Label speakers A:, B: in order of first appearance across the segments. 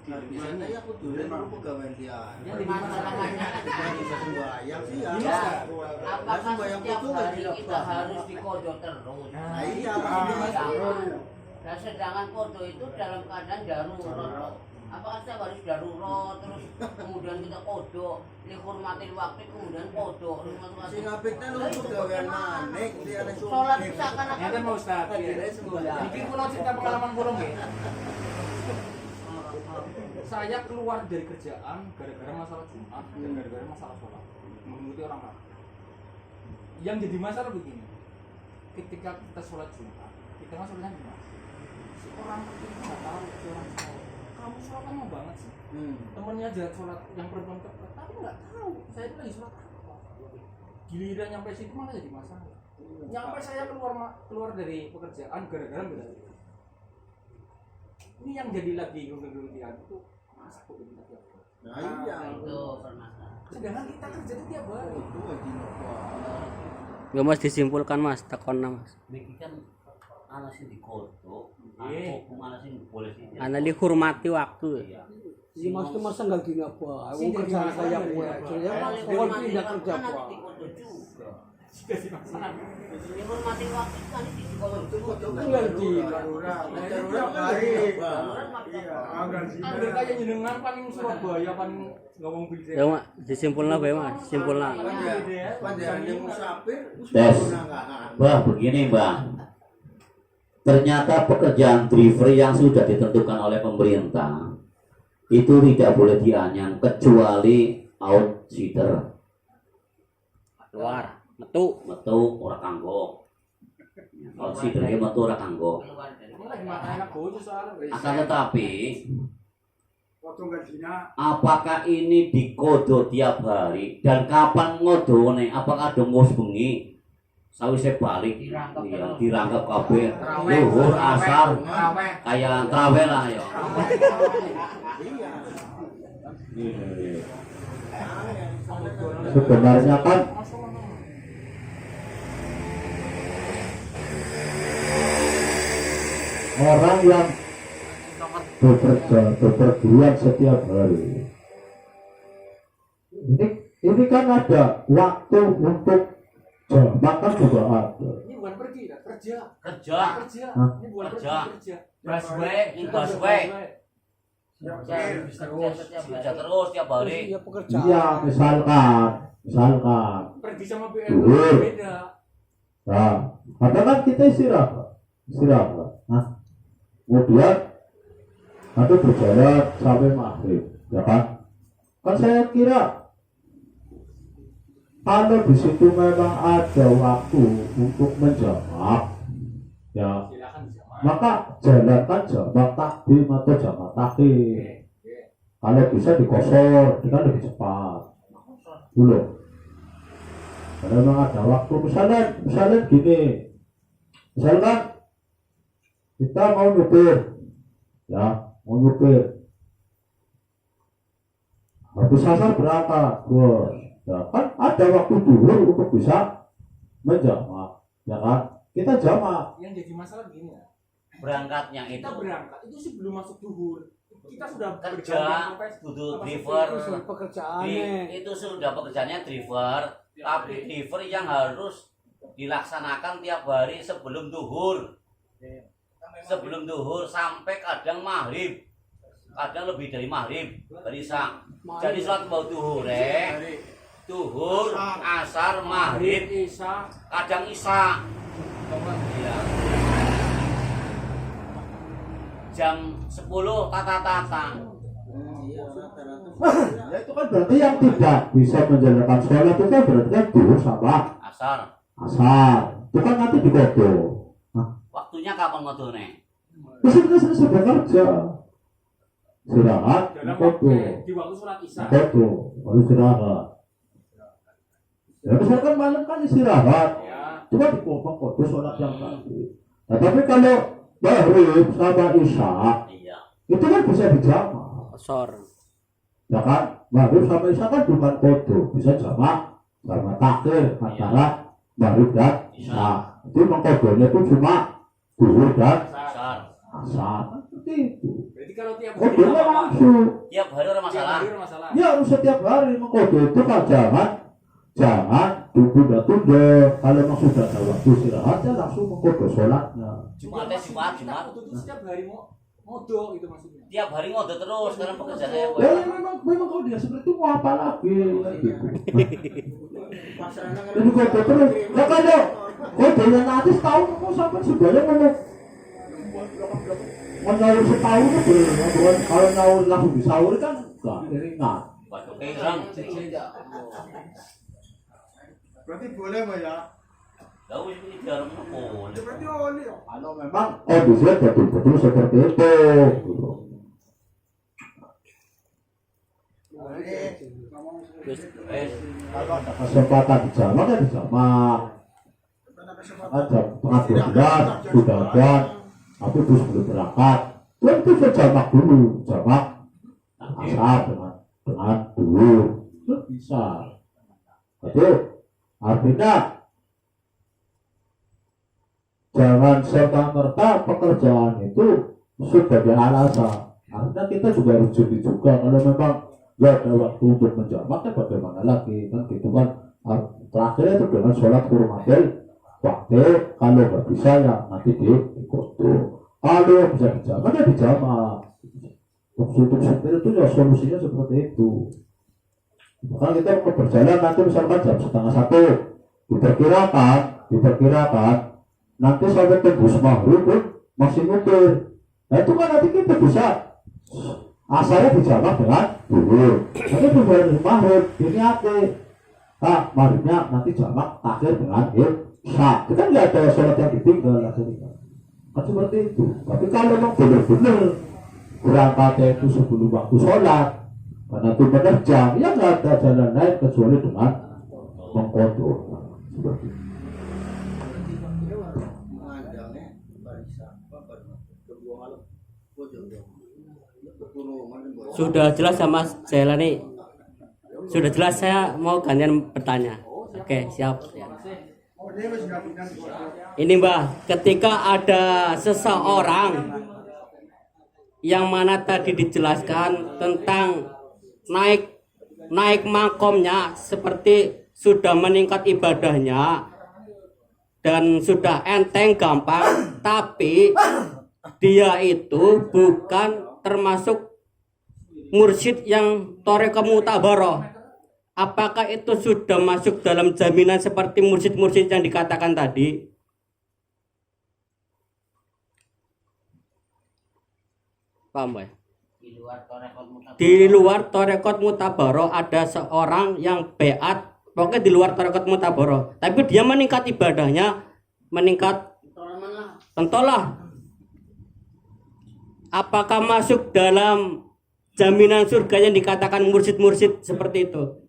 A: Biasanya ya aku dulu itu pegawai dia.
B: Masalahnya
A: Sembayang sih ya.
B: apakah setiap hari kita harus dikodok terus?
A: Nah iya.
B: Nah sedangkan kodok itu dalam keadaan darurat. Apakah setiap harus darurat terus kemudian kita kodok, dihormatin waktu kemudian kodok.
A: Si ngabeknya lu pegawai manik dia ada
B: Sholat seakan-akan.
C: Nyata mau Ustaz. Iki kula cerita pengalaman kula nggih. Saya keluar dari kerjaan gara-gara masalah Jumat dan gara-gara masalah sholat, mengikuti orang lain. Yang jadi masalah begini, ketika kita sholat Jumat, kita nggak sholatnya gimana? Si orang itu nggak tahu, si orang sholat. Kamu sholat lama banget sih. Temennya aja sholat yang perempuan tepat, tapi nggak tahu. Saya itu lagi sholat apa? Giliran nyampe situ malah jadi masalah. Nyampe saya keluar dari pekerjaan gara-gara beda. Ini yang jadi lagi gunung-gunungan itu masa kok ini tiap hari.
A: Nah iya
B: Itu permasalahan.
C: Sedangkan kita kerja tiap hari.
A: itu lagi
D: Gak mas disimpulkan mas, takon mas.
B: Niki kan ana sing dikodok, hukum ana sing boleh sih.
D: Anda dihormati waktu.
B: Iya.
E: Si mas itu masa nggak gini apa? Aku kerja kayak gue, saya mau pindah kerja apa?
B: Dikodok juga.
C: Kasih masalah.
B: Dihormati waktu kan dikodok juga.
E: Tinggal di
A: darurat
E: hari.
C: Angger kayak jenengan paling Surabaya paling ngomong bisa.
D: Ya mak, disimpulna bae mas, simpulna.
A: panjangan yang musafir
F: Tes. Bah, begini Mbak. Ternyata pekerjaan driver yang sudah ditentukan oleh pemerintah itu tidak boleh dianyang kecuali outsider.
D: Keluar, metu
F: Ora kanggo. Outsider dia metu ora kanggo.
C: Ini lagi makan enak bojo soalnya.
F: Akan tetapi apakah ini dikodo tiap hari dan kapan ngodone? Apakah ada ngos bengi? Sawise balik dirangkap kabeh. Zuhur, asar, kayak traweh lah ya. Sebenarnya kan orang yang bekerja bepergian setiap hari ini kan ada waktu untuk jam makan juga ada.
C: Ini bukan pergi, kerja.
B: Kerja.
C: Ini bukan
B: Kerja.
C: kerja.
B: Busway. Kerja terus tiap hari.
E: Iya pekerjaan.
F: Iya, misalkan
C: Pergi sama BM beda.
F: nah kadang kan kita istirahat nah kemudian nanti berjalan sampai maghrib ya kan saya kira kalau di situ memang ada waktu untuk menjamak ya
C: Silakan sama.
F: maka jalankan jamak takdim atau jamak takhir. Kalau bisa dikosor, itu kan lebih cepat dulu. Karena memang ada waktu, misalnya gini, misalkan kita mau nyupir, habis asar berangkat, ya kan ada waktu dulu untuk bisa menjamak, ya kan? Kita jamak.
C: Yang jadi masalah begini ya.
B: Berangkatnya itu
C: Kita berangkat itu sih belum masuk zuhur. Kita sudah
B: kerja, kudu driver.
E: Pekerjaannya.
B: Itu sudah pekerjaannya driver, tapi driver yang harus dilaksanakan tiap hari sebelum duhur. Sebelum duhur sampai kadang maghrib. Kadang lebih dari maghrib, dari isya. Jadi sholat mau duhur duhur, asar, maghrib,
C: Isya.
B: kadang isya. Iya. Jam 10 tata-tata.
A: iya rata-rata
F: Ya itu kan berarti yang tidak bisa menjalankan sholat itu kan berarti kan duhur sama
B: Asar.
F: asar. Itu kan nanti dikodok.
B: Waktunya kapan ngodone?
F: Terus kita selesai bekerja. Istirahat,
C: Dalam
F: kodok.
C: di waktu sholat Isya.
F: Kodok, baru istirahat. Ya misalkan malam kan istirahat.
C: Ya.
F: Cuma dikodok sholat yang tadi. Nah, tapi kalau maghrib sama isya
B: Iya.
F: itu kan bisa dijamak.
D: Kosor.
F: Ya kan, maghrib sama isya kan bukan kodok, bisa jamak sama takhir antara maghrib dan isya. Itu mengkodoknya itu cuma duhur dan
B: Asar.
F: asap seperti itu.
C: Berarti kalau tiap hari
F: Kodenya
C: nggak apa-apa.
F: langsung.
B: Tiap hari ada
C: Tiap
B: masalah.
C: hari ada masalah.
F: Ya harus setiap hari mengkode itu kan jangan tunda-tunda. Kalau memang sudah ada waktu istirahat ya langsung mengkode sholatnya.
B: Jumat Jumat.
C: Itu setiap hari mau modok itu maksudnya.
B: Tiap hari ngode terus karena pekerjaannya ya, Boy.
F: Ya, memang kalau dia seperti itu mau apa lagi kan gitu. Jadi kode terus. Ya kalau kodenya nanti setahun mau sampai sebenarnya mau nyaur setahun itu belum. Kalau nyaur langsung disaur kan enggak ringan.
B: Waduh, keirang.
A: Berarti boleh Mbak ya?
B: Tahu ini jarum boleh.
A: Berarti oli.
F: Kalau memang kondisinya betul-betul seperti itu. Gitu. Kalau ada kesempatan di jamak ya di jamak. Ada setengah 12 sudah ada. Tapi terus belum berangkat. Itu saya jamak dulu, jamak asap dengan dulu itu bisa. Jadi artinya jangan serta-merta pekerjaan itu sebagai alasan. Artinya kita juga harus jeli juga kalau memang gak ada waktu untuk menjamak ya bagaimana lagi kan gitu kan. Terakhir itu dengan sholat hurmatil waktu kalau nggak bisa ya nanti dikodo. Kalau bisa dijamak ya dijamak. Untuk supir itu ya solusinya seperti itu. Kalau kita mau berjalan nanti misalkan jam 12:30 diperkirakan nanti sampai tembus maghrib pun masih nyupir. Nah itu kan nanti kita bisa asalnya dijamak dengan dulu. Nanti tujuan maghrib ini maghribnya nanti jamak akhir dengan isya. Itu kan nggak ada sholat yang ditinggal akhirnya. Kan seperti itu. Tapi kalau memang benar-benar berangkatnya itu sebelum waktu sholat karena itu menerjang ya nggak ada jalan lain kecuali dengan mengkodok seperti itu.
D: Sudah jelas sama Jailani. Sudah jelas, saya mau gantian bertanya. Oke, siap. Ini Mbah, ketika ada seseorang yang mana tadi dijelaskan tentang naik makomnya seperti sudah meningkat ibadahnya dan sudah enteng gampang, tapi dia itu bukan termasuk mursyid yang thariqah mutabaroh. Apakah itu sudah masuk dalam jaminan seperti mursyid-mursyid yang dikatakan tadi? Paham ya? Di luar thariqah mutabaroh ada seorang yang beat, pokoknya di luar thariqah mutabaroh, tapi dia meningkat ibadahnya, meningkat tentolah. Apakah masuk dalam jaminan surga yang dikatakan mursyid-mursyid seperti itu?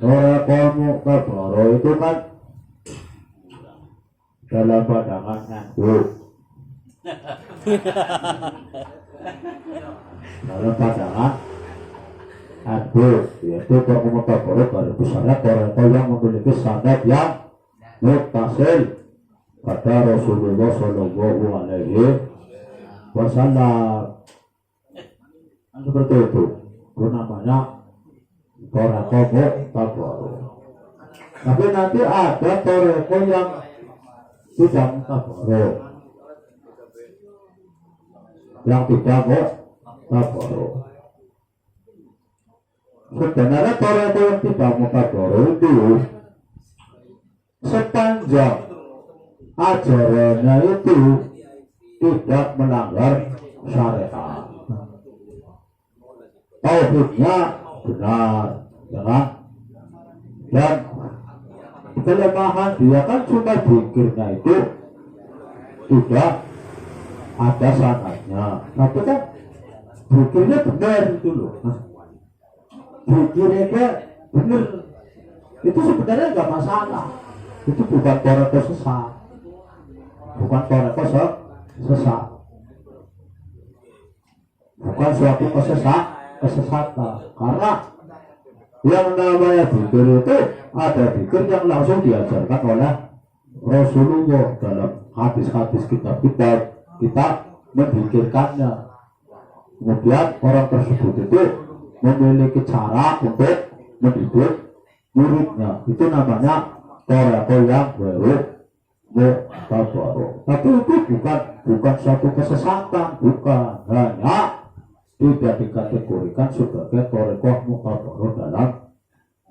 F: Thariqah mutabaroh itu kan dalam pandangan nganggur. Dalam pandangan nganggur, yaitu thariqah mutabaroh garis besarnya thariqah yang memiliki sanad yang muttasil pada Rasulullah Shallallahu Alaihi Wasallam. Seperti itu namanya thariqah mutabaroh. Tapi nanti ada thariqah yang tidak mutabaroh, yang tidak mutabaroh. Sebenarnya thariqah yang tidak mutabaroh itu sepanjang ajarannya itu tidak melanggar syariat, tauhidnya benar, ya kan? Dan kelemahan dia kan cuma zikirnya itu tidak ada sanadnya. Tapi kan zikirnya benar itu loh. Zikirnya benar, itu sebenarnya nggak masalah. Itu bukan thariqah sesat, bukan thariqah sesat, bukan suatu kesesatan. Karena yang namanya zikir itu ada zikir yang langsung diajarkan oleh Rasulullah dalam hadis-hadis kitab-kitab kita memikirkannya. Kemudian orang tersebut itu memiliki cara untuk mendidik muridnya. Itu namanya toreko yang baru mutabaro. Tapi itu bukan suatu kesesatan, bukan, hanya tidak dikategorikan sebagai toreko mutabaro dalam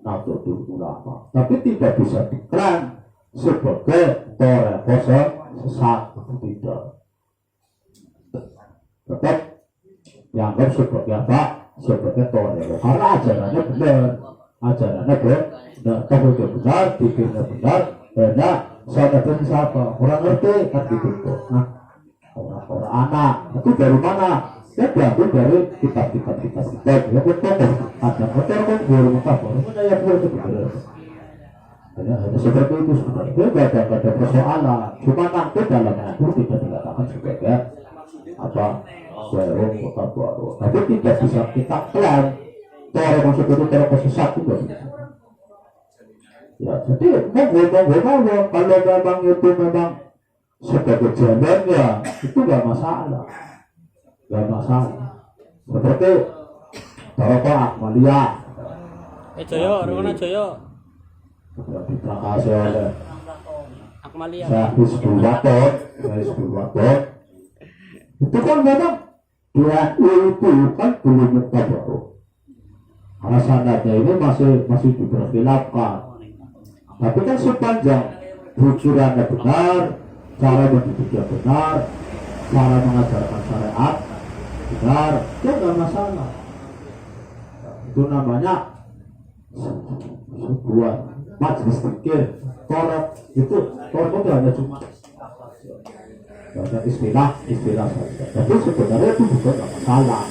F: Nahdlatul Ulama. Tapi tidak bisa diklaim sebagai toreko sesat, tidak. Tetap dianggap sebagai apa? Sebagai toreko. Karena ajarannya benar, benar, pikirnya benar, benar. Sahabatnya siapa? Orang ngerti kan gitu. Nah, orang anak itu dari mana? Ya diambil dari kitab-kitab kita. Ya betul. Ada kotor kan boleh mutabaro. Mana yang boleh benar? Hanya seperti itu sebenarnya. Tidak ada persoalan. Cuma nanti dalam itu tidak dikatakan sebagai apa? Warung mutabaro. Tapi tidak bisa kita klaim. Cara maksud itu cara sesat juga. Ya, jadi monggo kalau memang itu memang sebagai jalannya itu nggak masalah. Seperti Bapak Akmalia.
D: Joyo, Rumana Joyo.
F: Sudah diprakasi oleh
D: Akmalia.
F: Saya Hizbulwaton. Itu kan memang dia itu kan belum mutabaro. Karena sanadnya ini masih diperkhilafkan. Tapi kan sepanjang tujuannya benar, cara mendidiknya benar, cara mengajarkan syariat benar, itu nggak masalah. Itu namanya sebuah majelis fikih. Torek itu hanya cuma ada istilah saja. Tapi sebenarnya itu bukan masalah.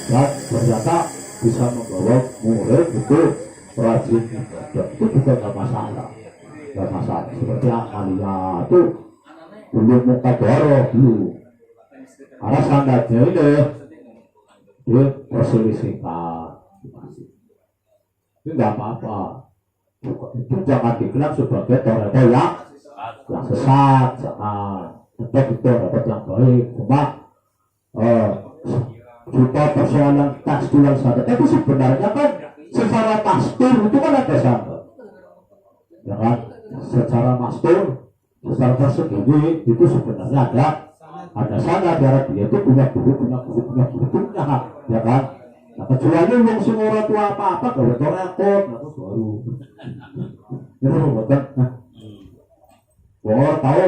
F: Dan ternyata bisa membawa murid itu rajin ibadah, itu juga nggak masalah. Seperti Amalia itu belum mutabaro dulu. Karena standarnya ini dia perselisihkan. Itu nggak apa-apa. Itu jangan diklaim sebagai toreko yang sesat, jangan. Tetap itu dapat yang baik. Cuma kita persoalan tekstual saja. Tapi sebenarnya kan secara tastur itu kan ada syarat. Ya kan? Secara mastur, secara tersendiri itu sebenarnya ada sana biar dia itu punya guru, ya kan? Nah, kecuali yang semua tua apa kalau torekot, itu baru. Itu bukan. Wah tahu,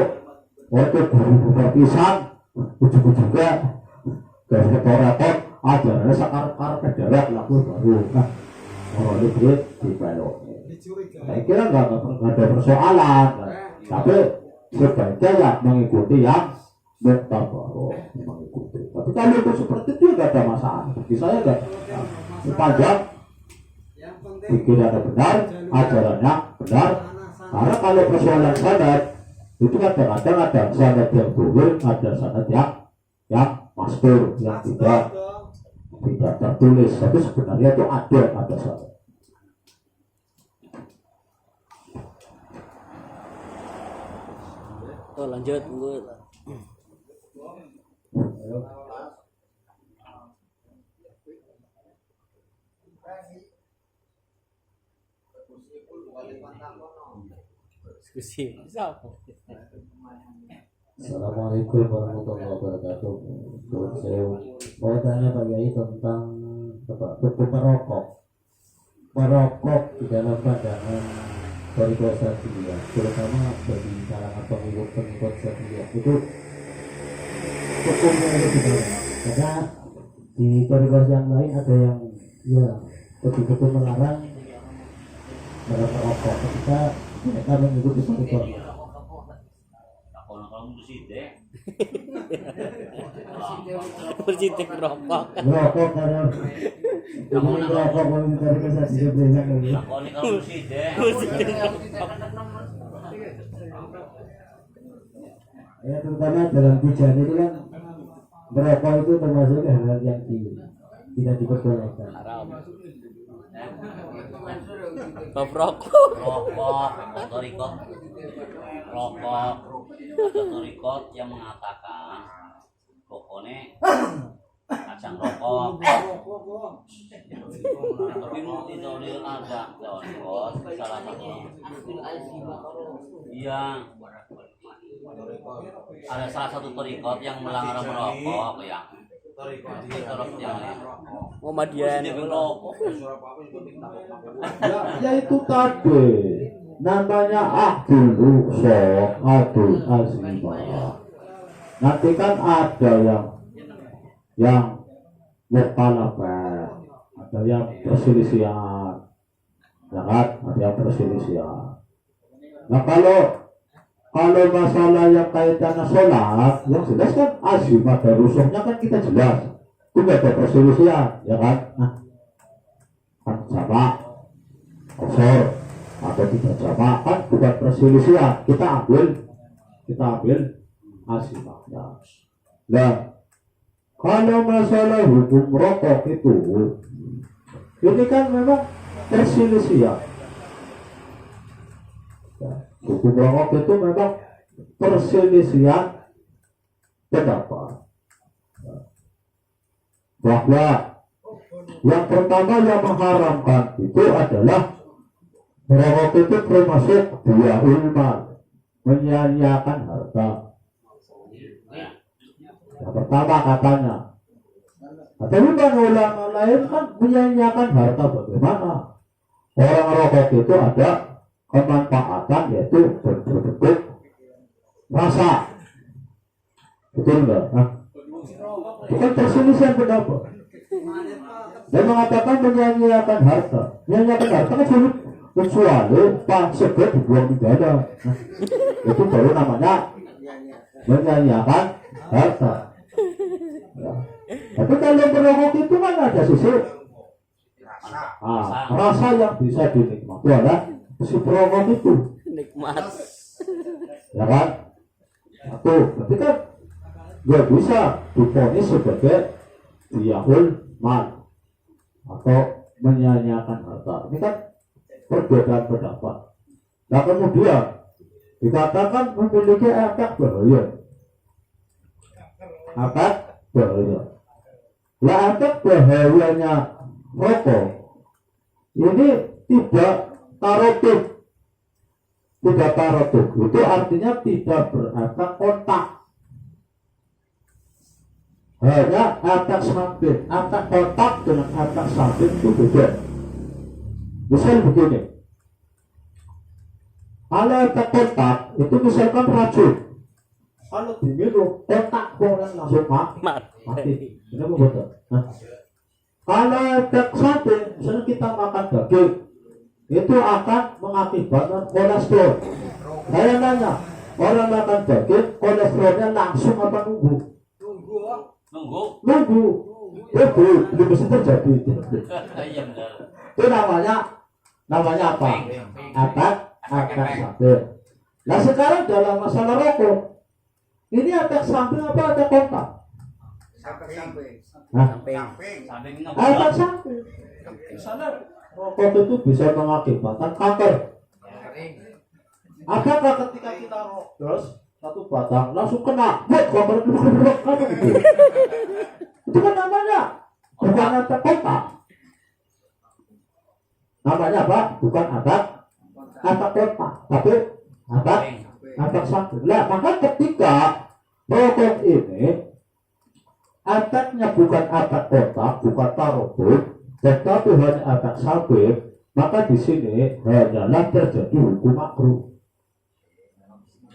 F: waktu baru pisang, ujung-ujungnya dari torekot ajarannya sakar kejarak laku baru. Nah, orang itu dibelok. Saya kira nggak ada persoalan, tapi sebaiknya ya mengikuti yang mutabaro, mengikuti. Tapi kalau itu seperti itu nggak ada masalah. Bagi saya nggak sepanjang pikirannya benar, ajarannya benar. Karena kalau persoalan sanad itu kadang-kadang ada sanad yang tuhur, ada sanad yang mastur, yang tidak tertulis. Tapi sebenarnya itu ada sanad.
D: Oh, lanjut gue. Diskusi.
G: Assalamualaikum warahmatullahi wabarakatuh. Saya mau tanya Pak Yai tentang hukum merokok di dalam pandangan Toriko Satria, terutama bagi kalangan pengikut Satria itu hukumnya lebih baik. Karena di Toriko yang lain ada yang ya betul-betul melarang merokok ketika mereka mengikuti Toriko.
D: Bercinta merokok.
G: Merokok karena merokok kalau di Toriko Satria bilang lagi. Ya terutama dalam pujian itu kan merokok itu termasuk hal yang tidak diperbolehkan.
D: Merokok.
B: Toriko. rokok atau rikot yang mengatakan pokoknya kacang rokok tapi mungkin itu ada rokok salah satu iya ada salah satu torikot yang melarang merokok ya
D: Muhammadiyah
B: rokok
F: Ya itu tadi namanya Abdul Ruksok, Abdul Azimah. Nanti kan ada yang mukhalafah, ada yang perselisihan, ya kan? Ada yang perselisihan. Nah kalau masalah yang kaitannya sholat, yang jelas kan azimah dan rusuknya kan kita jelas, itu nggak ada perselisihan, ya kan? Nah, kan sama kosor atau tidak sama kan bukan perselisihan, kita ambil azimahnya. Nah, kalau masalah hukum rokok itu, ini kan memang perselisihan. Hukum rokok itu memang perselisihan pendapat. Bahwa yang pertama yang mengharamkan itu adalah rokok itu termasuk dua ulma, menyia-nyiakan harta. Yang pertama katanya. Tapi kan ulama lain kan menyia-nyiakan harta bagaimana? Orang rokok itu ada kemanfaatan yaitu berbentuk rasa, betul enggak? Bukan perselisihan pendapat. Dan mengatakan menyanyiakan harta kan sulit kecuali pas segera dibuang di dada. Itu baru namanya menyanyiakan harta. Ya. Tapi kalau merokok itu kan ada sisi rasa yang bisa dinikmati oleh si perokok itu,
D: nikmat.
F: ya kan? Satu, tapi kan nggak bisa diponis sebagai diyahul mal atau menyanyiakan harta. Ini kan perbedaan pendapat. Nah kemudian dikatakan memiliki efek bahaya. Efek bahaya. Nah efek bahayanya rokok ini tidak tarotuk, itu artinya tidak berefek kontak, hanya efek samping. Efek kontak dengan efek samping itu beda. Misal begini, kalau efek kontak itu misalkan racun, kalau diminum kontak orang langsung mati. Ini betul. Nah, kalau efek samping, misalnya kita makan daging, itu akan mengakibatkan kolesterol. Saya nanya, orang makan daging kolesterolnya langsung apa nunggu? Nunggu. Itu mesti terjadi. Itu namanya apa? Efek samping. Nah sekarang dalam masalah rokok, ini efek samping apa efek kontak? Efek samping. Misalnya rokok itu bisa mengakibatkan kanker. Apakah ketika kita rokok terus satu batang langsung kena kanker itu? Itu kan namanya bukan efek kontak. Namanya apa? Bukan efek kontak, tapi efek samping. Nah, maka ketika rokok ini efeknya bukan efek kontak, bukan tarobut, tetapi hanya efek samping, maka di sini hanyalah terjadi hukum makruh.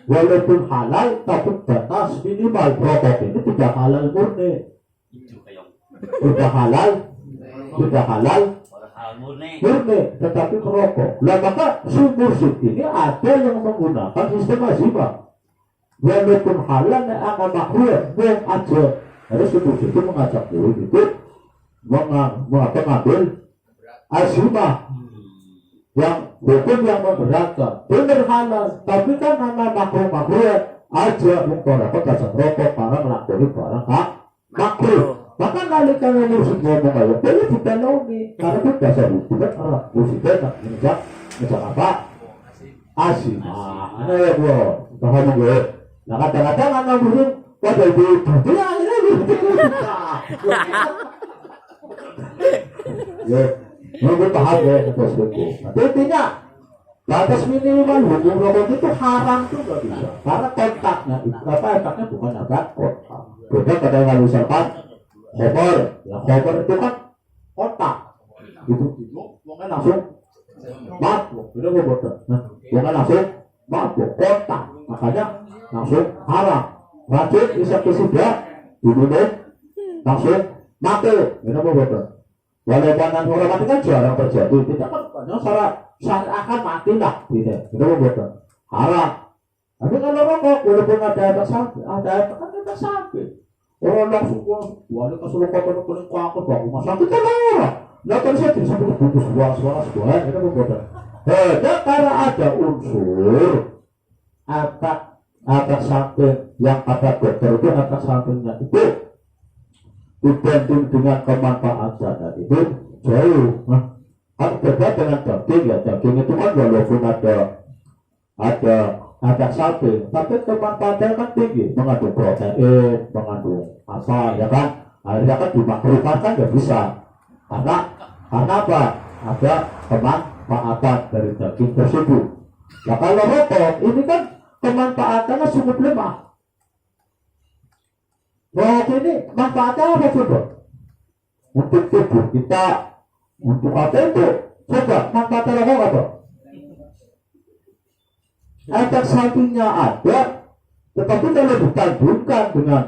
F: Walaupun halal, tapi batas minimal. Rokok ini tidak halal murni. Sudah halal murni, tetapi merokok. Lah maka sumur ini ada yang menggunakan sistem azimah. Walaupun halal, akan makruh, yang aja. Harus sumur itu mengajak dulu itu mengambil azimah yang hukum yang memberatkan. Benar halal, tapi kan nama makruh aja mengkorakot kacang rokok para melakukan barang makruh. Maka nalika ngurus ngomong ayo boleh dipenuhi karena itu dasar hukum kan musibah ngejak apa? Azimah. Nah ya bro. paham nggak? Nah kadang-kadang anak murid pada ibu ya ini ya, menurut paham ya terus itu. Tapi intinya batas minimal hukum rokok itu haram tuh nggak bisa, karena kontaknya apa efeknya bukan efek kontak. Beda kadang misalkan koper, ya koper itu kan kontak, itu mungkin langsung mabuk, itu gue bodoh. Nah, mungkin langsung mabuk kontak, makanya langsung haram. Racun insektisida diminum langsung mati, itu gue bodoh. Walaupun nanti orang mati kan jarang terjadi, tidak kan banyak saya akan mati lah, tidak, itu gue bodoh. Haram. Tapi kalau rokok, walaupun ada efek sakit, ada efek sakit. Orang langsung wali kesuruh kotor kuning kuangkut bawa rumah sakit kan orang. Nah kan saya disebut butuh suara itu gue bodoh. Karena ada unsur efek samping yang ada dokter itu efek sampingnya itu dibanding dengan kemanfaatan itu jauh. Kan beda dengan daging ya, daging itu kan walaupun ada efek samping, tapi kemanfaatannya kan tinggi, mengandung protein, mengandung apa ya kan, akhirnya kan dimakruhkan kan nggak bisa, karena apa? Ada kemanfaatan dari daging tersebut. Nah kalau rokok ini kan kemanfaatannya sangat lemah. Rokok ini manfaatnya apa coba? Untuk tubuh kita, untuk apa itu? Coba manfaatnya rokok apa? Efek sampingnya ada, tetapi kalau ditandingkan dengan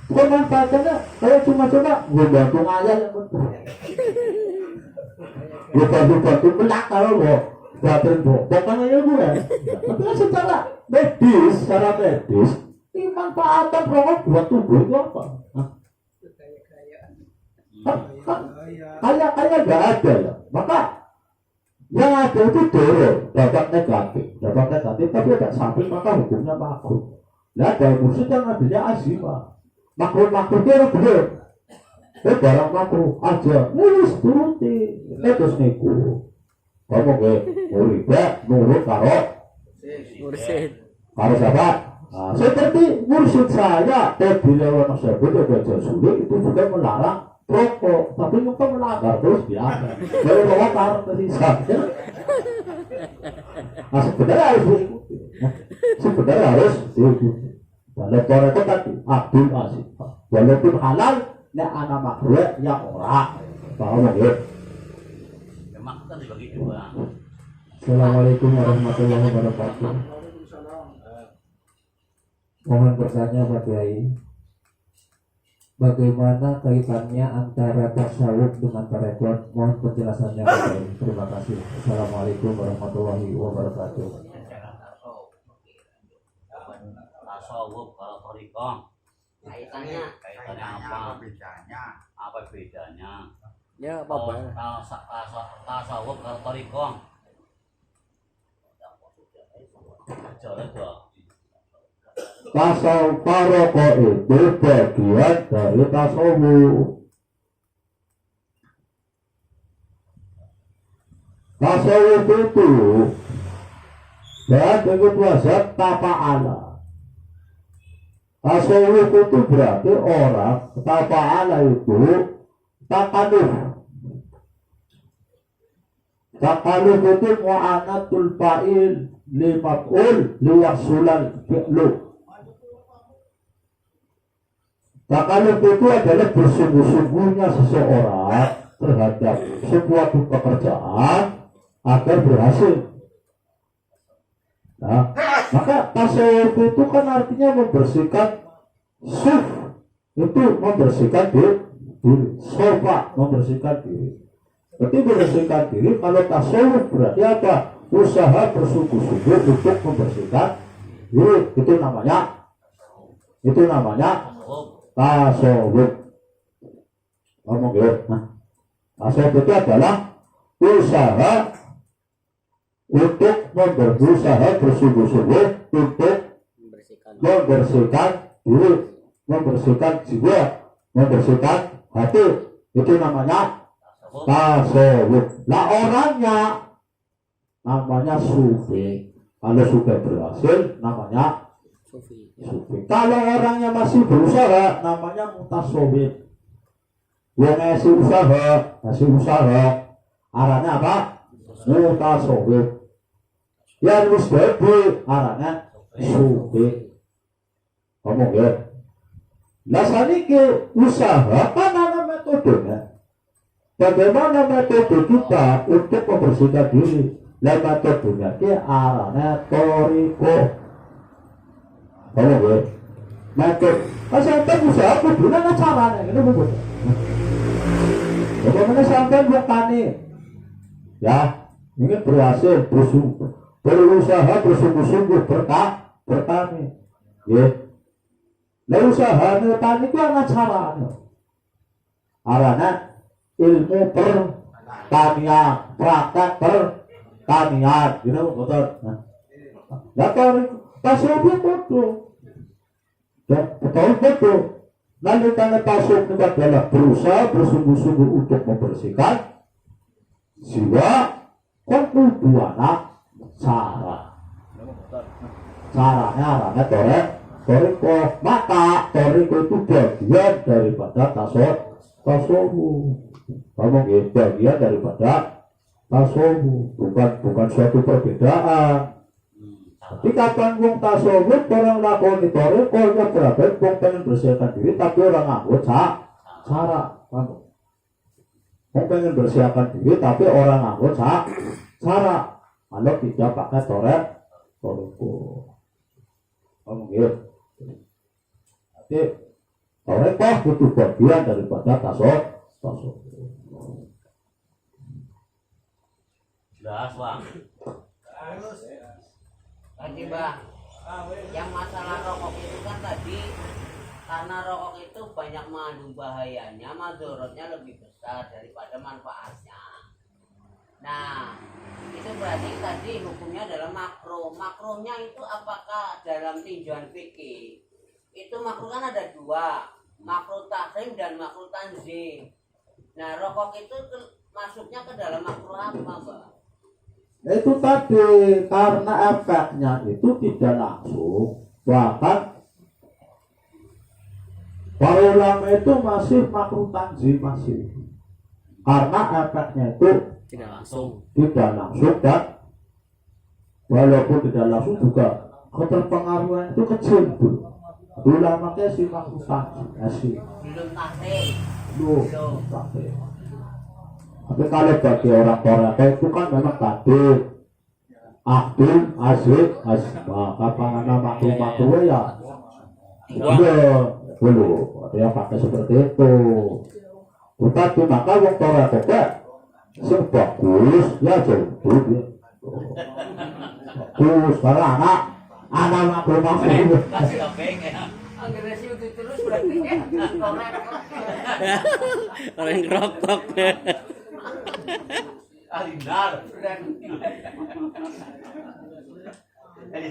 F: kemanfaatannya saya cuma membantu ayah yang betul. Bantu pelak kalau mau baterai bukan aja gue. Tapi kan secara medis, ini manfaatan rokok buat tubuh itu apa? Kayak nggak ada ya. Maka yang ada itu dampak negatif, tapi ada samping maka hukumnya makruh. Nah, ada musik yang adanya azimah, makruh dia bener. Barang makruh aja, wis turuti, terus niku. Kamu ke muridnya nurut karo siapa? Nah, seperti mursyid saya, bila orang sebut baca sulit itu juga melarang rokok, tapi muka melanggar terus biasa. Kalau bawa taruh ke sisa. Nah sebenarnya harus diikuti. Sebenarnya harus diikuti. Walaupun itu tadi Abdul Aziz, walaupun halal, nek anak makruh yang ora. Paham ya?
B: Memang kan dibagi dua.
G: Assalamualaikum warahmatullahi wabarakatuh. Mohon bertanya Pak Kiai, bagaimana kaitannya antara tasawuf dengan tarekat? Mohon penjelasannya Pak Kiai. Terima kasih. Assalamualaikum warahmatullahi wabarakatuh.
B: Tasawuf kalau thariqah kaitannya apa? Apa bedanya?
E: Ya apa?
B: Tasawuf kalau thariqah
F: Tasawuf rokok itu bagian dari tasawuf. Tasawuf itu dan dengan wazat tapa'ala. Tasawuf itu berarti orang tapa'ala itu takaluf. Takaluf itu mu'anatul fa'il limaf'ul liyasulal fi'lu. Takaluf itu adalah bersungguh-sungguhnya seseorang terhadap sebuah pekerjaan agar berhasil. Nah, maka tasawuf itu kan artinya membersihkan suf, itu membersihkan diri, sofa membersihkan diri. Berarti membersihkan diri. Kalau tasawuf berarti apa? Usaha bersungguh-sungguh untuk membersihkan diri. Itu namanya tasawuf. Ngomong ya. Nah, tasawuf itu adalah usaha untuk berusaha bersungguh-sungguh untuk membersihkan diri, membersihkan jiwa, membersihkan hati. Itu namanya tasawuf. Nah orangnya namanya sufi. Kalau sudah berhasil namanya sufi. Kalau orangnya masih berusaha namanya mutasawwif. Yang masih usaha arahnya apa? Mutasawwif. Yang musdadi arahnya sufi. Ngomong ya. Nah saniki usaha mana metodenya? Bagaimana metode kita untuk membersihkan diri? Lah metodenya ki arane toriko. Ngomong ya. Metode. Sampai usaha kudune ana carane ngene Bu. Bagaimana sampai wong tani? Ya, ingin berhasil berusaha bersungguh-sungguh bertani. Ya. Lah usaha tani ku ana carane. Arane ilmu pertanian, praktek pertanian, gitu betul. Lah tasawuf itu betul. Lalu karena tasawuf itu adalah berusaha bersungguh-sungguh untuk membersihkan jiwa, kemudian caranya arahnya toriko, maka toriko itu bagian daripada tasawuf. Kamu gitu, bagian daripada tasawuf, bukan suatu perbedaan. Tapi kapan wong tasawuf orang lakoni toriko nya berarti wong pengen bersihkan diri tapi orang nganggo cara. Kamu wong pengen bersihkan diri tapi orang nganggo cara. Kalau tidak pakai toriko. Kamu gitu. Jadi toriko itu bagian daripada tasawuf.
B: Jelas, Bang. Tadi Bang, yang masalah rokok itu kan tadi karena rokok itu banyak mengandung bahayanya, madorotnya lebih besar daripada manfaatnya. Nah, itu berarti tadi hukumnya adalah makro. Makronya itu apakah dalam tinjauan fikih? Itu makro kan ada dua, makro tahrim dan makro tanzih. Nah, rokok itu masuknya ke dalam makro apa, Bang?
F: Itu tadi karena efeknya itu tidak langsung, bahkan para ulama itu masih makruh tanzih masih karena efeknya itu tidak langsung dan walaupun tidak langsung juga keterpengaruhan itu kecil tuh. Ulama kayak si makruh tanzih masih belum tahrim. Tapi kalau bagi orang Korea itu kan memang tadi Abdul Aziz Asma kapan makruh ya belum ada yang pakai seperti itu. Tetapi maka wong Korea itu sing bagus ya jauh bagus karena anak makruh
B: agresi itu terus berarti
D: orang ngerokok.
B: Alindar ini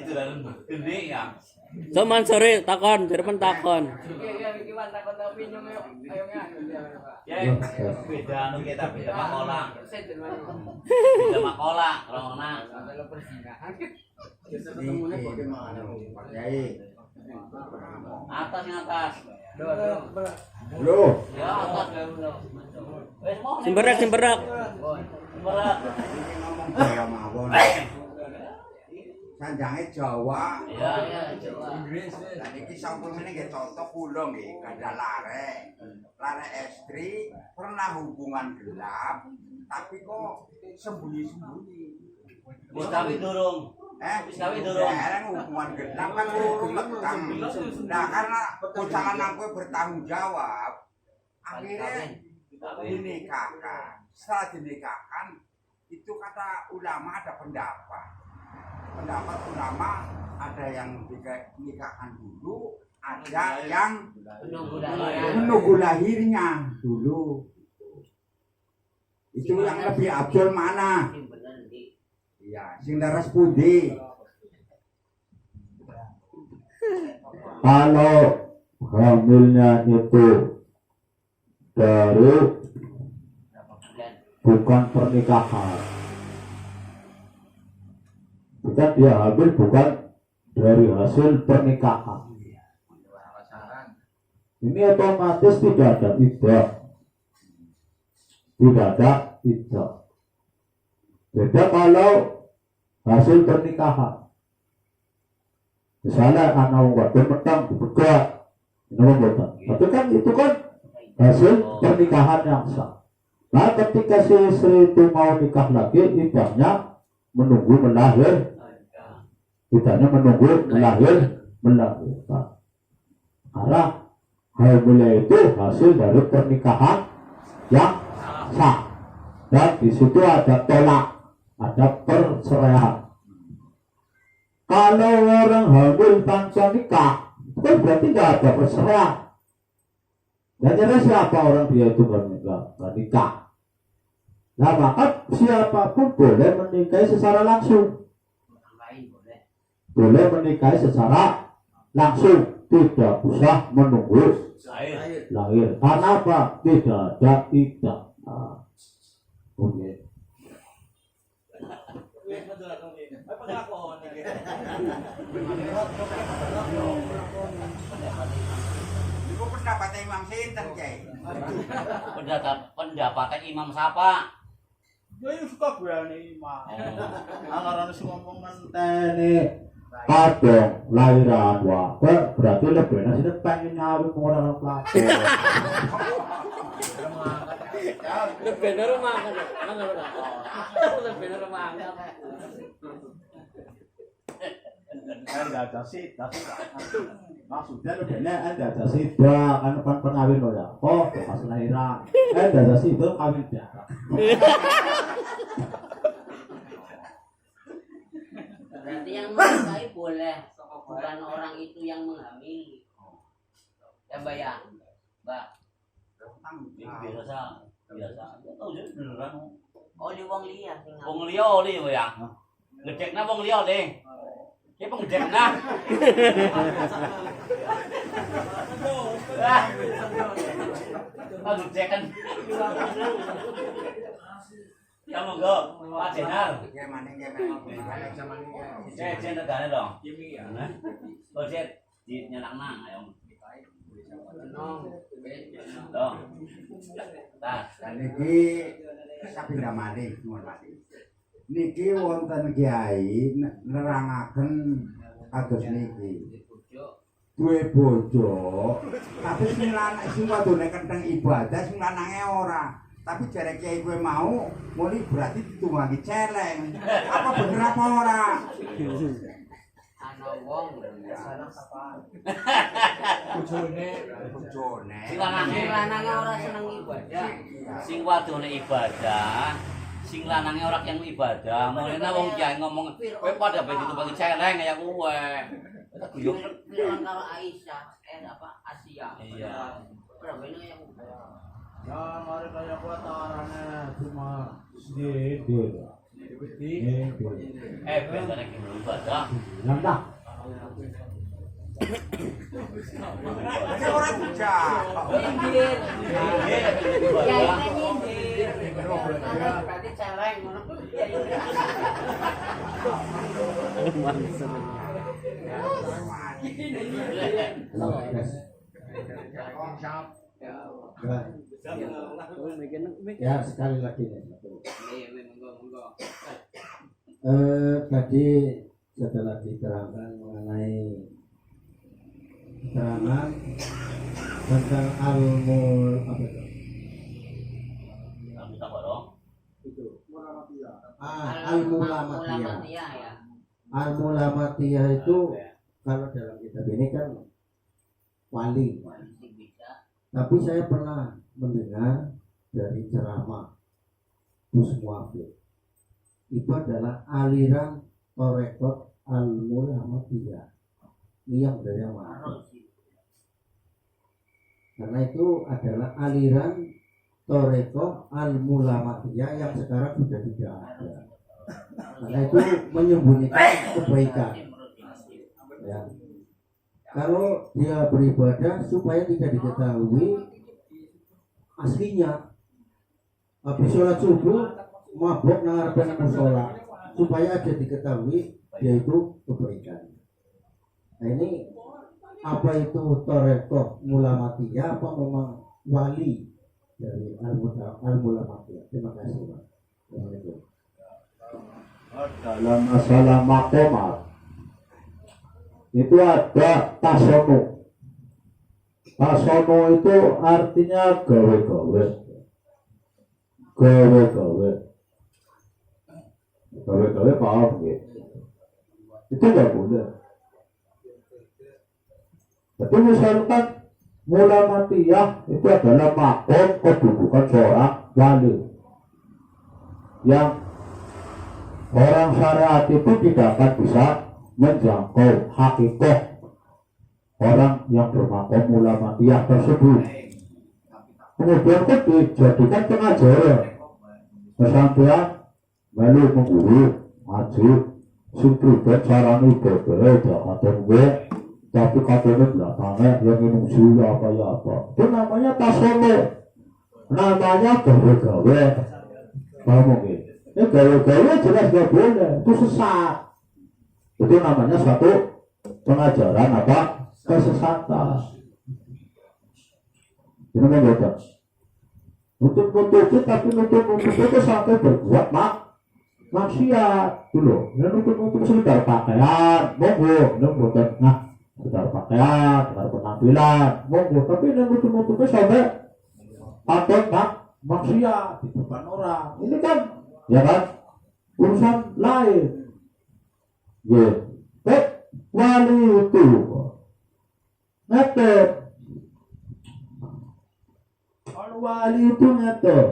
B: sudah gede ya.
D: Cuman sore takon, depan takon.
B: Iya, gimana takon tapi nyong ayo ya. Beda anu kita beda makola. Beda makola, rona. Kalau persinggahan.
A: Ketemunya bagaimana Pak Kiai?
B: Atas yang atas.
F: loh.
B: Ya atas dulu.
D: Simberak.
B: Simberak.
A: Ini ngomong Jawa mawon. Sanjange Jawa.
B: Iya, Jawa.
A: Dan iki sampun meneh nggih contoh kula nggih gadah lare. Lare estri pernah hubungan gelap tapi kok sembunyi-sembunyi.
B: Wis kawin durung. Wis kawin durung.
A: Bareng hubungan gelap kan lekang. Nah, karena bocalan aku bertanggung jawab. Akhirnya dinikahkan. Setelah dinikahkan itu kata ulama ada pendapat ulama ada yang dinikahkan dulu, ada yang menunggu lahirnya dulu. Itu yang lebih abdul mana? Iya, sing leres pundi?
F: Kalau hamilnya itu dari bukan pernikahan, Jika dia hamil bukan dari hasil pernikahan. Ini otomatis tidak ada iddah. Tidak ada iddah. Beda kalau hasil pernikahan. Misalnya anak wadon metang dipegat, tapi kan itu kan hasil pernikahan yang sah. Nah, ketika si istri itu mau nikah lagi, iddahnya menunggu melahirkan. Karena hamilnya itu hasil dari pernikahan yang sah. Dan di situ ada tolak, ada perceraian. Kalau orang hamil tanpa nikah, itu berarti tidak ada perceraian. Dan jadi siapa orang dia itu nggak nikah? Nah, maka siapapun boleh menikahi secara langsung. Boleh menikahi secara langsung, tidak usah menunggu lahir. Karena apa? Tidak ada iddah. Oke.
A: Iku pendapat Imam sinten, Kyai?
B: Pendapatnya Imam siapa?
H: Ya ini suka gue nih Imam. Anggaran sih ngomong
F: Tene kadang lahiran wae berarti lebih nasi pengen nyawi orang pelakon.
D: Bener makan. Bener makan.
H: enggak ada sih,
F: Maksudnya lebihnya ada sida kan pengawin loh ya. Oh, pas lahiran. Ada sida kawin jarak.
I: Berarti yang menikahi boleh, bukan orang itu yang menghamili. Ya Mbak ya, Mbak.
B: Biasa. Tahu jadi beneran.
I: Oh di wong liya sing.
B: Wong liya oli ya. Ngedekna wong liya deh. Ki penggedekna. Aduh cekan. Ya monggo, Pak Jenal.
A: Ya maning ya
B: Cek negane dong. Oh cek di nyelakna ayo. Dong. Tas.
A: Dan niki sapindah malih nuwun malih. Niki wonten kiai nerangaken kados niki. Duwe bojo, tapi sing lanang sing wadone kenteng ibadah, sing lanange ora. Tapi jare kiai kowe mau, muli berarti ditunggangi celeng. Apa bener apa ora?
I: Ana wong
H: sana sapa?
A: Bojone.
B: Sing lanange
I: ora seneng ibadah.
B: sing wadone ibadah, sing lanange ora yang ibadah. Mulane wong kiai ngomong kowe padha bae ditunggangi celeng kaya kowe. Guyung
I: Bilang kalau Aisyah, apa Asia.
B: Iya.
I: Berapa ini yang
F: Ya, mari kaya kuat tawarannya cuma sedikit.
B: bentar iki ibadah.
F: Nambah.
A: Ada orang bijak.
I: nyindir? Ya
B: Ibadah.
I: ini nyindir. Berarti celeng ngono.
F: Ya, sekali lagi nih. Tadi setelah diterangkan mengenai keterangan tentang al-mul apa itu?
B: Kamu tak dong.
F: Al-mulamatiyah.
I: Ya.
F: Al-mulamatiyah itu kalau dalam kitab ini kan wali. Tapi saya pernah mendengar dari ceramah Gus Muafid. Itu adalah aliran Torekot Al-Mulamatiyah. Ini yang dari yang mana? Karena itu adalah aliran Torekot Al-Mulamatiyah yang sekarang sudah tidak ada. Karena itu menyembunyikan kebaikan. Ya. Kalau dia beribadah supaya tidak diketahui aslinya. Habis sholat subuh mabuk nangarpen musola supaya aja diketahui
J: yaitu kebaikan. Nah ini apa itu torekoh mulamatiyah apa memang wali dari al-mulamatiyah? Terima kasih Pak. Assalamualaikum.
F: Dalam masalah makomat itu ada tasono. Tasono itu artinya gawe-gawe. Gawe-gawe paham gitu. Itu nggak boleh. Jadi misalkan mulamatiyah itu adalah makom kedudukan seorang wali yang orang syariat itu tidak akan bisa menjangkau hakikat orang yang bermakom mulamatiyah tersebut. Kemudian itu dijadikan pengajaran. Kesampean melu mengguru ngaji sing pribadi carane ibadah jangan gue tapi katanya belakangnya yang minum suya apa. Itu namanya tasono, namanya gawe-gawe. Kamu gitu. Ini gawe-gawe jelas gak boleh, itu sesat. Itu namanya satu pengajaran apa? Kesesatan. Ini memang nutup-nutupi tapi nutup-nutupi itu sampai berbuat maksiat dulu. Ya nutup-nutup sekedar pakaian, monggo, nah sekedar pakaian, sekedar penampilan, monggo. Tapi ini nutup-nutupnya sampai patut maksiat di depan orang. Ini kan, ya kan, urusan lain. Gitu. Wali itu, ngetek. Wali itu ngetek.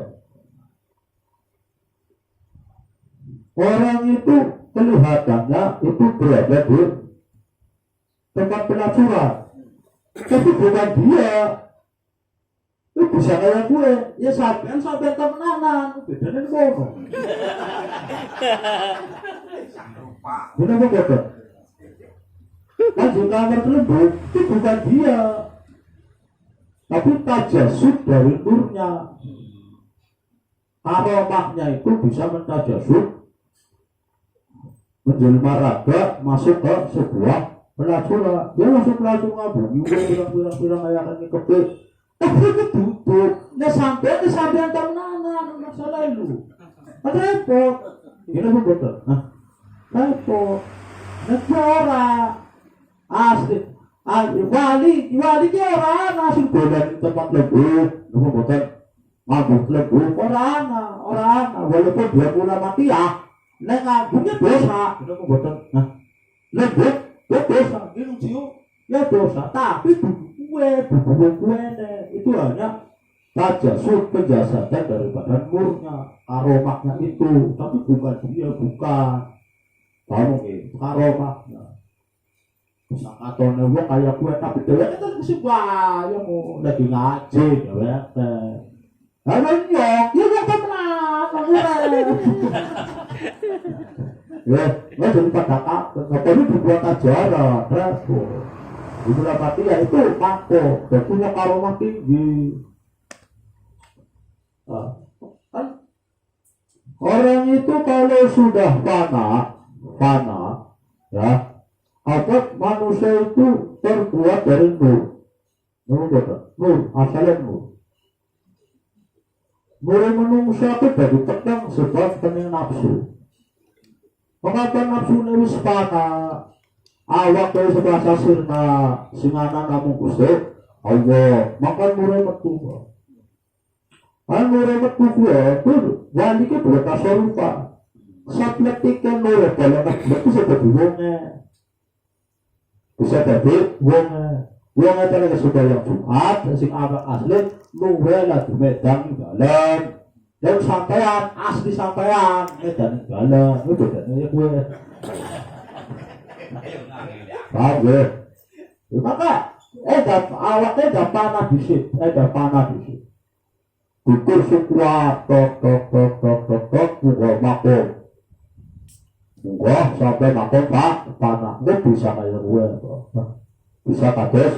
F: Orang itu kelihatannya itu berada di tempat pelacuran, tapi bukan dia. Itu bisa kayak gue, ya sampai temenanan, bedanya di mana? Benar betul. Maju kamar kelembut itu bukan dia, tapi tajasud dari nurnya. Aromahnya itu bisa mentajasud, menjelma raga masuk ke sebuah pelacuran. Dia masuk pelacuran, bunyi bilang kayak ini kebet. Tapi itu tutup. Nah sampai temenanan masalah itu. Repot. Ini betul. Nah, repot. Negara asli. Wali orang asli beda di tempat lebih. Nunggu betul. Mabuk lebih orang. Walaupun dia mulamatiyah. Nek ngabuknya dosa. Nunggu betul. Nah, lebih dosa. Ini cium. Ya dosa. Tapi gue itu hanya tajasud penjasatan daripada murnya, aromanya itu, tapi bukan dia, bukan. Kamu gitu, aromanya. Kesangkatannya gue kayak gue, tapi dia kan mesti bayang mau lagi ngaji, dia ada nyok, ya gak tenang, ya, jadi pada kakak, ngapain dibuat ajaran, repot. Mulamatiyah itu makro dan punya karomah tinggi. Kan orang itu kalau sudah fana, ya, apa manusia itu terbuat dari nur, asalnya nur. Nur manusia itu dari pedang sebab pening nafsu. Mengapa nafsu ini fana? Awak dari sebelah sasirna singana namun kusik Allah makan murai metu murai metu itu wali ke boleh tasarufa sabletikkan murai boleh metu seperti wongnya bisa jadi wongnya cara kesudah yang Jumat sing abang asli luwe lagi medang jalan dan sampean asli sampean medan jalan itu bedanya gue paham ya? Maka awaknya ada panah disik, ukur sekuat, tok, makom sampai makom pak, panah, ini bisa kayak gue bisa kados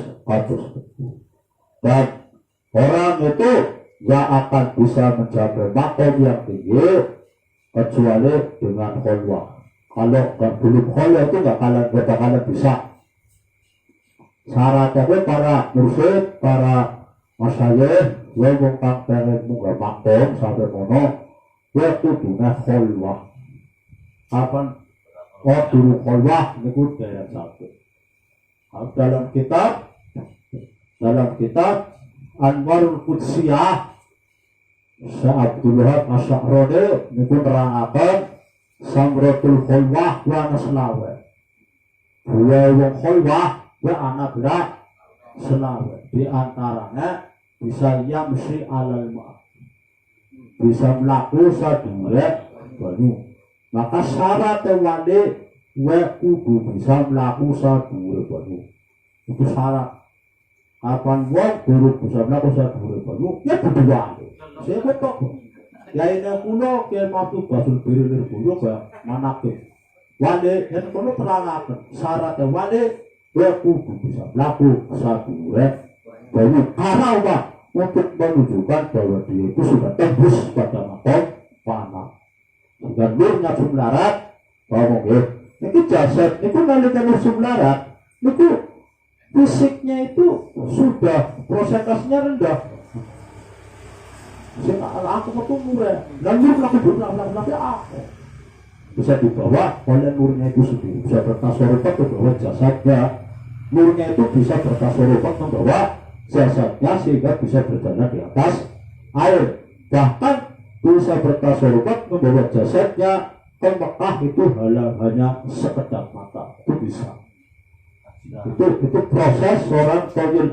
F: dan orang itu gak akan bisa mencapai makom yang tinggi kecuali dengan khulwah. Kalau belum kholwah itu nggak bakalan bisa. Syaratnya para mursyid, para masyayikh, wong kang pengen munggah makom sampai mono, ya kudune kholwah. Kapan dulu kholwah niku derek satu. Dalam kitab Anwarul Qudsiyah Syekh Abdul Wahab Asy'arani niku nerangaken samratul kholwah wa naslawe. Dua wong kholwah wa ana berak selawe. Di antaranya bisa yamsi alal ma', bisa melaku sadure banyu. Maka syarat wali wa kudu bisa melaku sadure banyu. Itu syarat. Kapan wong guru bisa melaku sadure banyu ya kudu wali. Saya betok. Ya ini kuno ke matu basul birir kuno ke manake. Wali dan kuno terangaken syarat wali wa kudu bisa melaku sadure banyu. Karena apa? Untuk menunjukkan bahwa dia itu sudah tembus pada makom panah. Dan nurnya sumlarat ngomong ya itu jasad itu nalika nur sumlarat itu fisiknya itu sudah prosentasenya rendah. Aku mau murah dan nur laku bisa dibawa oleh nurnya itu sendiri, bisa bertasorupat membawa jasadnya. Nurnya itu bisa bertasorupat membawa jasadnya sehingga bisa berjalan di atas air, bahkan bisa bertasorupat membawa jasadnya ke Mekah itu hanya sekedar mata. Itu bisa. Itu proses seorang toyil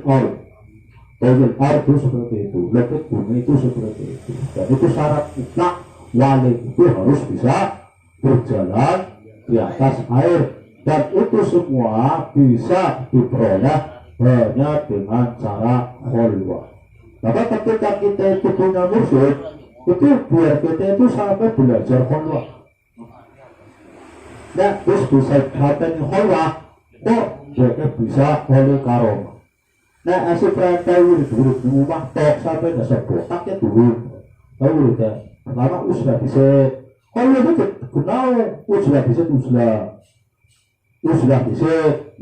F: ar itu seperti itu, lekit bumi itu seperti itu. Dan itu syarat mutlak wali itu harus bisa berjalan di atas air, dan itu semua bisa diperoleh hanya dengan cara kholwah. Maka ketika kita itu punya mursyid, itu biar kita itu sampai belajar kholwah. Nah, terus bisa hati kholwah, kok mereka bisa oleh karomah. Nah, asli perantau dulu di rumah tok sampai nggak sebotaknya dulu. Tahu ya? Pertama uslah bisa kholwah itu kenal, uslah bisa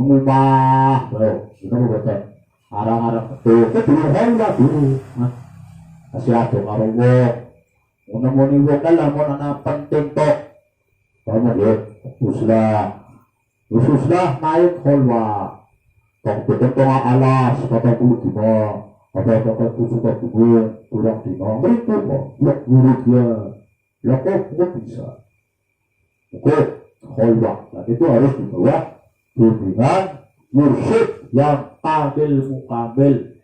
F: mengubah, kita mau baca arang-arang betul. Kita dulu kholwah dulu. Masih ada karomah. Muni wong dalam mana penting tok. Kamu lihat uslah naik kholwah. Kau betul alas kata puluh dino, kata suka kubur kurang dino. Mereka kok blok murid dia, kok bisa. Oke, kholwah. Dan itu harus dibawa bimbingan mursyid yang kabil mukabil.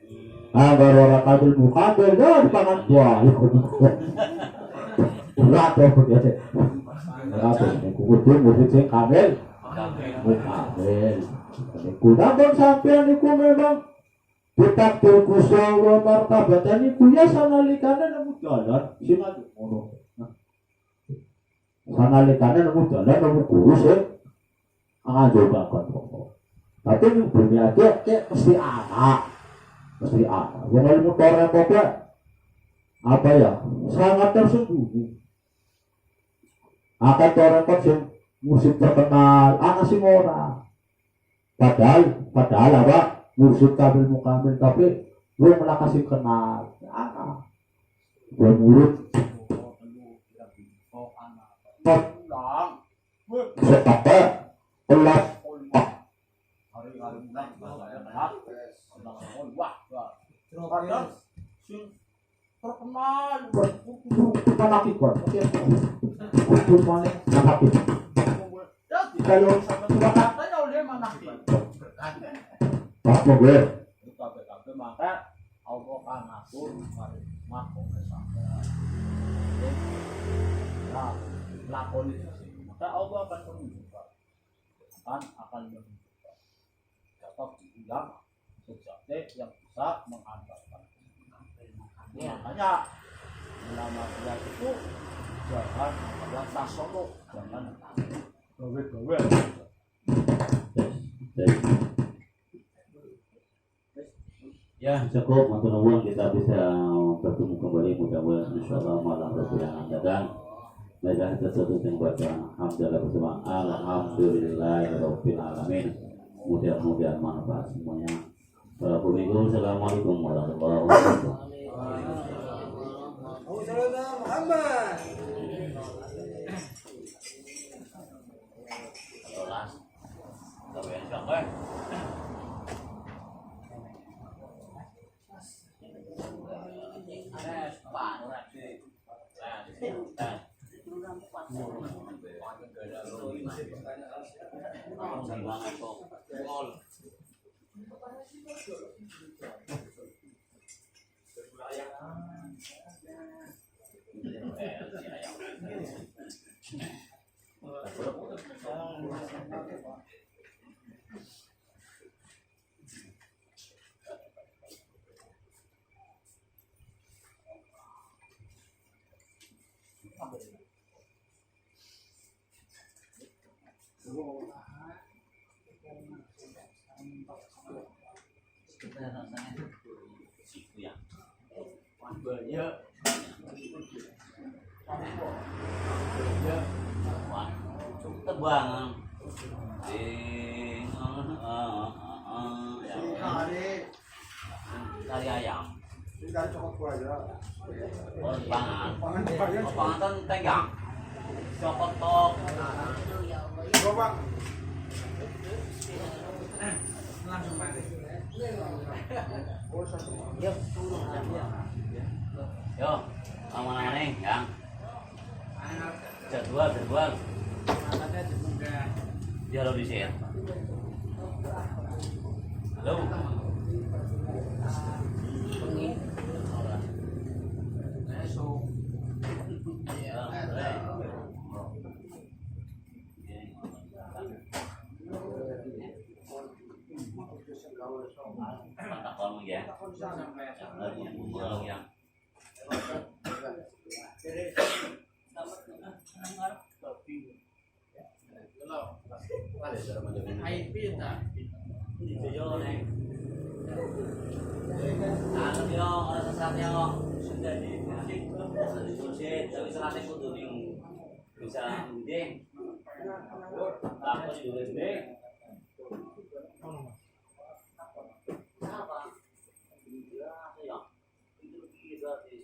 F: Agar orang kabil mukabil dia di tangan buah. Berat ya begitu. Berat ini kudu mursyid yang kabil mukabil. Kudapan sampean niku memang ditakdir Gusti Allah martabatan niku ya sanalikane nemu dalan sinadu ngono. Sanalikane nemu dalan nemu guru sing ngajobaken kok. Tapi ning bumi aja mesti ana. Wong ilmu toreko apa ya? Sangat tersembunyi. Akan toreko sing musik terkenal ana sing ora. Padahal apa mursyid kamil mukamil, tapi belum malah kasih kenal anak belum murid sekata kelas terkenal berpanakibat kalau katanya oleh mana Pak Mobil kabeh maka Allah kan atur mari makom sampean. Nah, lakoni maka Allah akan menunjukkan akan menunjukkan dapat dibilang sejati yang bisa mengandalkan. Makanya ulama dia itu jangan yang tasawuf, jangan gawe-gawe.
K: Ya cukup, matur nuwun kita bisa bertemu kembali mudah-mudahan insyaallah malam yang akan datang. Baiklah kita tutup yang baca alhamdulillah bersama alhamdulillahirabbil alamin. Mudah-mudahan manfaat semuanya. Assalamualaikum warahmatullahi wabarakatuh.
E: Muhammad.
B: Terbang kari ayam pangan tenggang cokot tok langsung mandi yo aman-aman nih yang jadwal dia lo di sini halo mantap kamu ya yang orang sesatnya kok sudah disusit tapi selatnya kudu bisa mending aku juga mending apa ya itu berarti